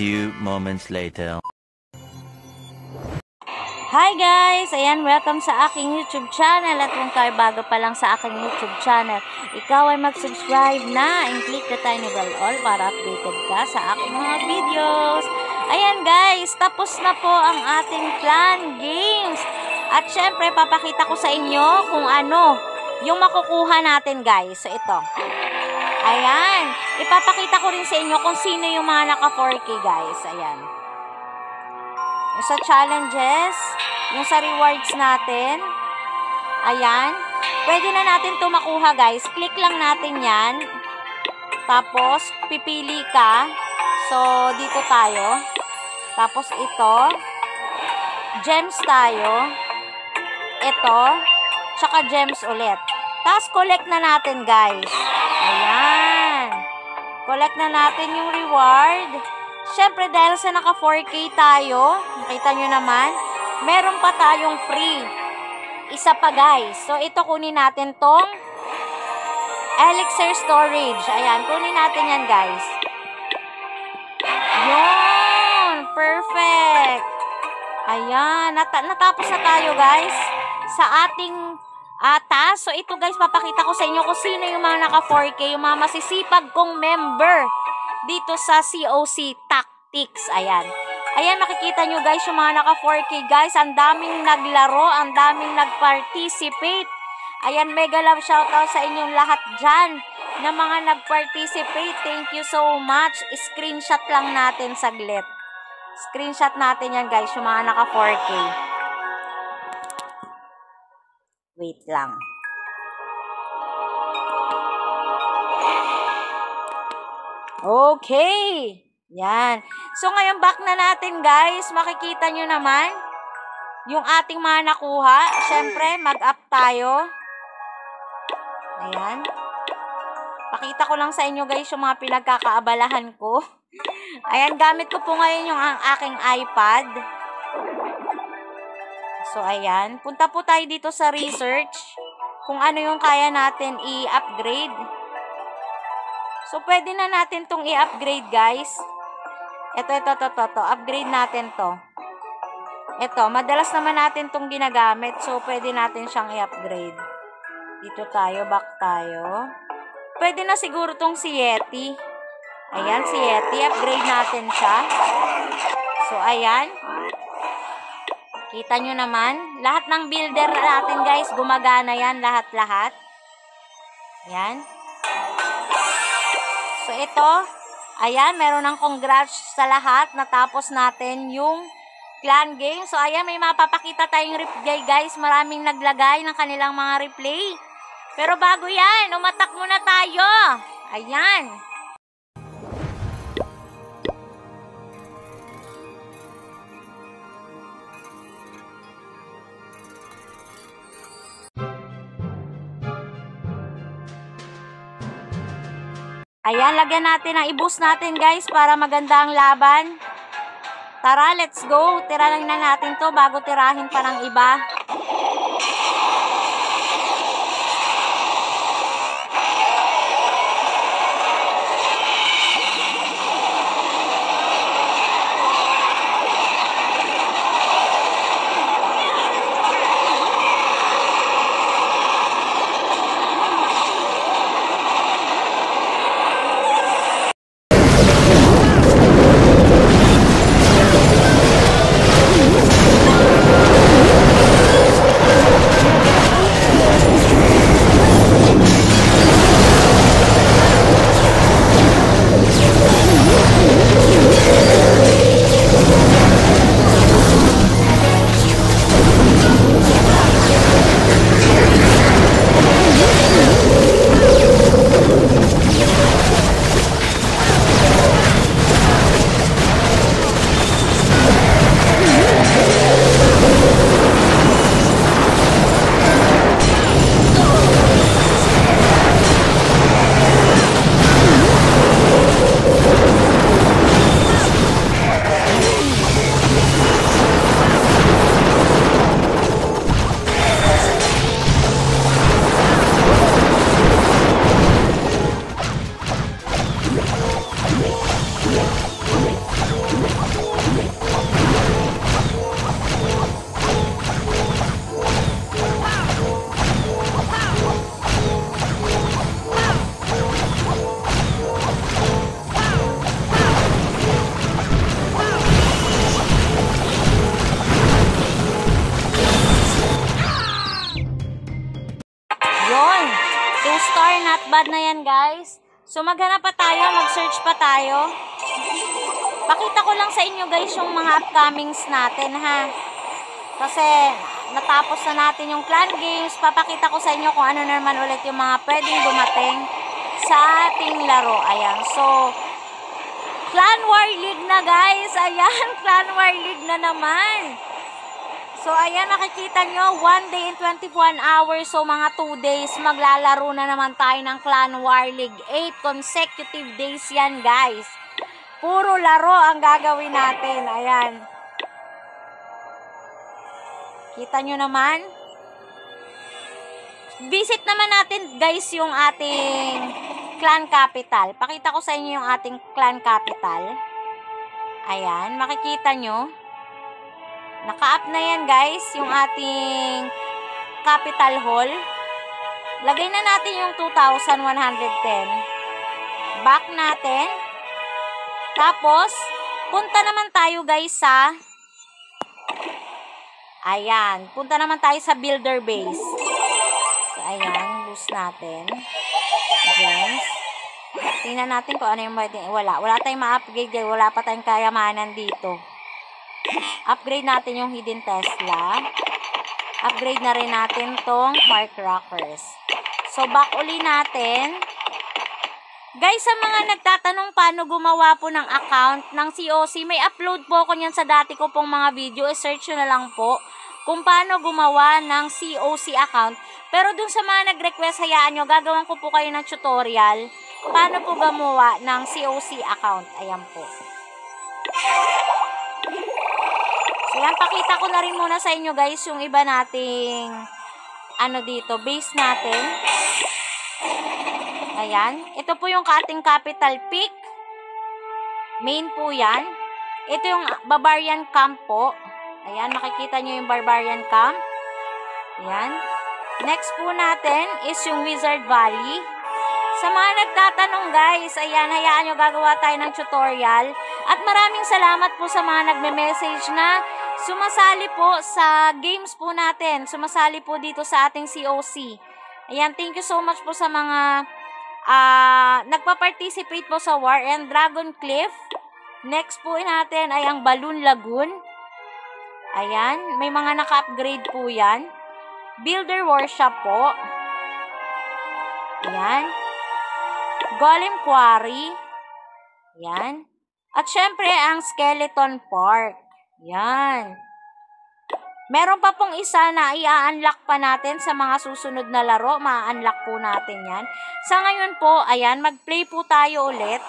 few moments later. Hi guys! Ayan, welcome sa aking YouTube channel. At kung kayo bago pa lang sa aking YouTube channel, ikaw ay mag-subscribe na and click the tiny bell all para updated ka sa aking mga videos. Ayan guys, tapos na po ang ating clan games. At syempre, papakita ko sa inyo kung ano yung makukuha natin guys. So ito. Ayan, ipapakita ko rin sa inyo kung sino yung mga naka 4K guys. Ayan. Yung sa challenges, yung sa rewards natin, ayan, pwede na natin ito makuha guys. Click lang natin yan, tapos pipili ka. So dito tayo, tapos ito, gems tayo, ito, tsaka gems ulit. Tapos collect na natin guys. Ayan, collect na natin yung reward. Siyempre, dahil sa naka 4K tayo, nakita nyo naman, meron pa tayong free. Isa pa guys. So, ito kunin natin tong Elixir Storage. Ayan, kunin natin yan guys. Yun! Perfect! Ayan, natapos na tayo guys sa ating task. So, ito guys, papakita ko sa inyo kung sino yung mga naka 4K, yung mga masisipag kong member dito sa COC Tactics. Ayan. Ayan, makikita nyo guys yung mga naka 4K guys. Ang daming naglaro, ang daming nag-participate. Ayan, mega love shoutout sa inyong lahat dyan na mga nag-participate. Thank you so much. Screenshot lang natin saglit. Screenshot natin yan guys, yung mga naka 4K. Wait lang. Okay. Yan. So, ngayon back na natin guys. Makikita nyo naman yung ating mga nakuha. Siyempre, mag-up tayo. Ayan. Pakita ko lang sa inyo guys yung mga pinagkakaabalahan ko. Ayan, gamit ko po ngayon yung aking iPad. So, ayan. Punta po tayo dito sa research. Kung ano yung kaya natin i-upgrade. So, pwede na natin tong i-upgrade, guys. Ito. Upgrade natin to. Ito, madalas naman natin tong ginagamit. So, pwede natin siyang i-upgrade. Dito tayo, back tayo. Pwede na siguro tong si Yeti. Ayan, si Yeti. Upgrade natin siya. So, ayan. Kita nyo naman. Lahat ng builder natin, guys, gumagana yan. Lahat-lahat. Ayan. So, ito, ayan, meron ng congrats sa lahat. Natapos natin yung clan game. So, ayan, may mapapakita tayong replay, guys. Maraming naglagay ng kanilang mga replay. Pero bago yan, umatak muna tayo. Ayan. Ayan, lagyan natin ang i-boost natin guys para maganda ang laban. Tara, let's go. Tirahin na natin to bago tirahin pa ng iba. na yan, guys. So, maghanap pa tayo, mag-search pa tayo. Pakita ko lang sa inyo, guys, yung mga upcomings natin, ha. Kasi, natapos na natin yung clan games. Papakita ko sa inyo kung ano naman ulit yung mga pwedeng dumating sa ating laro. Ayan. So, Clan War League na, guys. Ayan, Clan War League na naman. So, ayan, makikita nyo, 1 day and 21 hours. So, mga 2 days, maglalaro na naman tayo ng Clan War League. 8 consecutive days yan, guys. Puro laro ang gagawin natin. Ayan. Kita nyo naman. Visit naman natin, guys, yung ating clan capital. Pakita ko sa inyo yung ating clan capital. Ayan, makikita nyo. Naka-up na yan, guys, yung ating capital hall. Lagay na natin yung 2,110. Back natin. Tapos, punta naman tayo, guys, sa ayan, punta naman tayo sa builder base. So, ayan, boost natin. Gems. Tingnan natin kung ano yung wala tayong ma-upgrade, wala pa tayong kayamanan dito. Upgrade natin yung hidden Tesla. Upgrade na rin natin tong firecrackers. So, back uli natin. Guys, sa mga nagtatanong paano gumawa po ng account ng COC, may upload po ko niyan sa dati ko pong mga video. I-search nyo na lang po kung paano gumawa ng COC account. Pero dun sa mga nag-request, hayaan nyo, gagawin ko po kayo ng tutorial paano po gumawa ng COC account. Ayan po. So, yan, pakita ko na rin muna sa inyo, guys, yung iba nating dito, base natin. Ayan. Ito po yung ating capital peak. Main po yan. Ito yung Barbarian Camp po. Ayan, makikita nyo yung Barbarian Camp. Ayan. Next po natin is yung Wizard Valley. Sa mga nagtatanong, guys, ayan, hayaan nyo, gagawa tayo ng tutorial. At maraming salamat po sa mga nagme-message na sumasali po sa games po natin. Sumasali po dito sa ating COC. Ayan, thank you so much po sa mga nagpa-participate po sa War and Dragon Cliff. Next po natin ay ang Balloon Lagoon. Ayan, may mga naka-upgrade po yan. Builder Workshop po. Ayan. Golem Quarry. Ayan. At syempre, ang Skeleton Park. Ayan. Meron pa pong isa na i-unlock pa natin sa mga susunod na laro. Ma-unlock po natin yan. Sa ngayon po, ayan, mag-play po tayo ulit.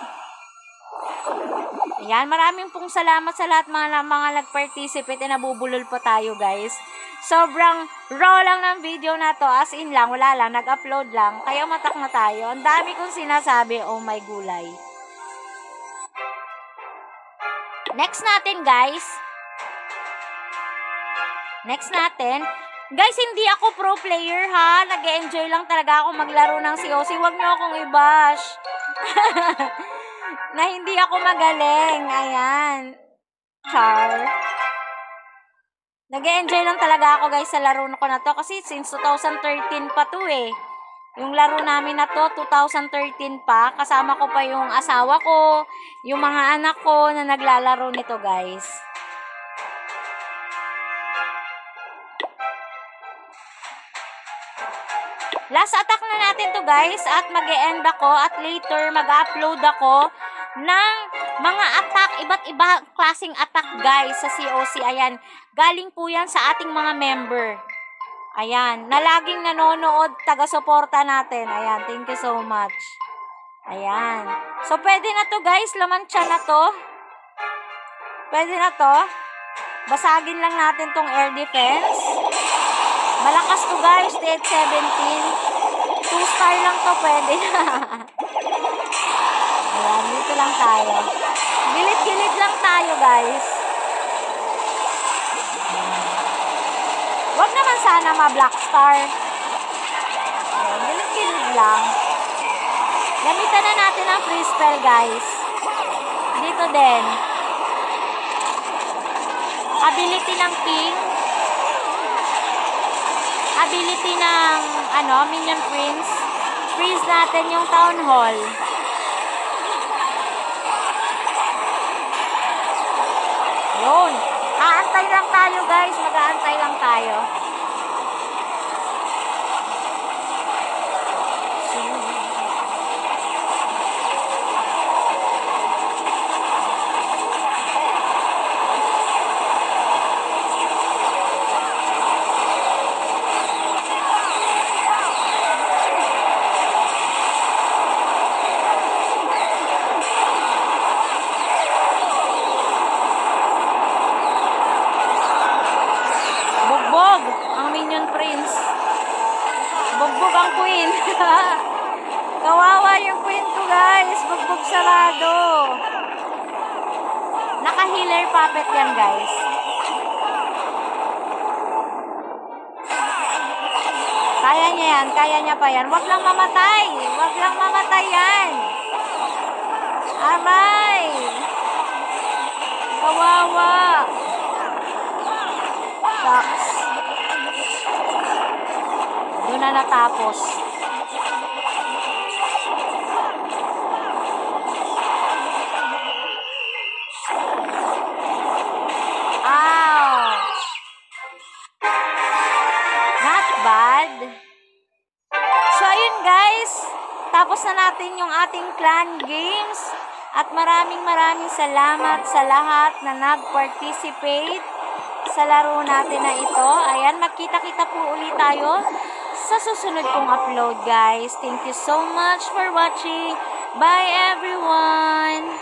Ayan, maraming pong salamat sa lahat mga nag-participate. Nabubulol po tayo, guys. Sobrang raw lang ng video na to. As in lang, wala lang, nag-upload lang. Kaya matak na tayo. Ang dami kong sinasabi, oh my gulay. Next natin, guys. Next natin. Guys, hindi ako pro player, ha. Nag-enjoy lang talaga ako maglaro ng COC. Huwag nyo akong i-bash. Na hindi ako magaling. Ayan. Char. Nag-enjoy lang talaga ako, guys, sa laro ko na to. Kasi since 2013 pa to, eh. Yung laro namin na to, 2013 pa. Kasama ko pa yung asawa ko, yung mga anak ko na naglalaro nito, guys. Last attack na natin to, guys, at mag-e-end ako at later mag-upload ako ng mga attack, iba't iba klaseng attack, guys, sa COC. Ayan, galing po yan sa ating mga member. Ayan, na laging nanonood, taga-suporta natin. Ayan, thank you so much. Ayan. So, pwede na to, guys, laman-tsa na to. Pwede na to. Basagin lang natin tong air defense. Malakas to, guys, dead 17. 2-star lang to, pwede na. Ayan, dito lang tayo. Gilid-gilid lang tayo, guys. Huwag naman sana ma-black star. Ayan, gilid-gilid lang. Gamitan na natin ang free spell, guys. Dito din. Ability ng king. Ability ng, minion prince. I-freeze natin yung town hall. Yun. Aantay lang tayo guys. Mag-aantay lang tayo. Bugbog ang Minion Prince. Bugbog ang queen. Kawawa yung queen ko guys. Bugbog sarado. Naka-healer puppet yan guys. Kaya niya yan. Kaya niya pa yan. Wag lang mamatay. Wag lang mamatay yan. Aray. Kawawa. Shucks. Doon na natapos. Ouch! Not bad. So, ayun guys. Tapos na natin yung ating clan games. At maraming salamat sa lahat na nag-participate sa laro natin na ito. Ayan, magkita-kita po ulit tayo sa susunod kong upload guys. Thank you so much for watching. Bye everyone!